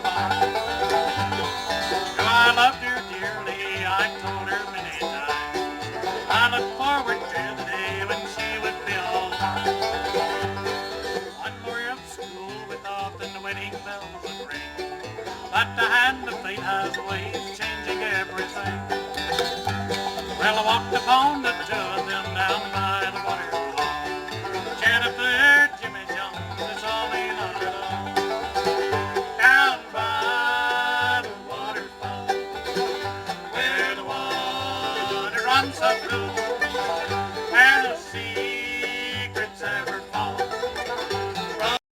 waterfall. I loved her dearly, I told her many times. I looked forward to the day when she would be all mine. One more year of school with often the wedding bells would ring. But the hand of fate has ways changing everything. Well, I walked upon the two of them down by the waterfall. Jennifer, Jimmy Jones, it's all they know at all. Down by the waterfall, where the water runs so blue.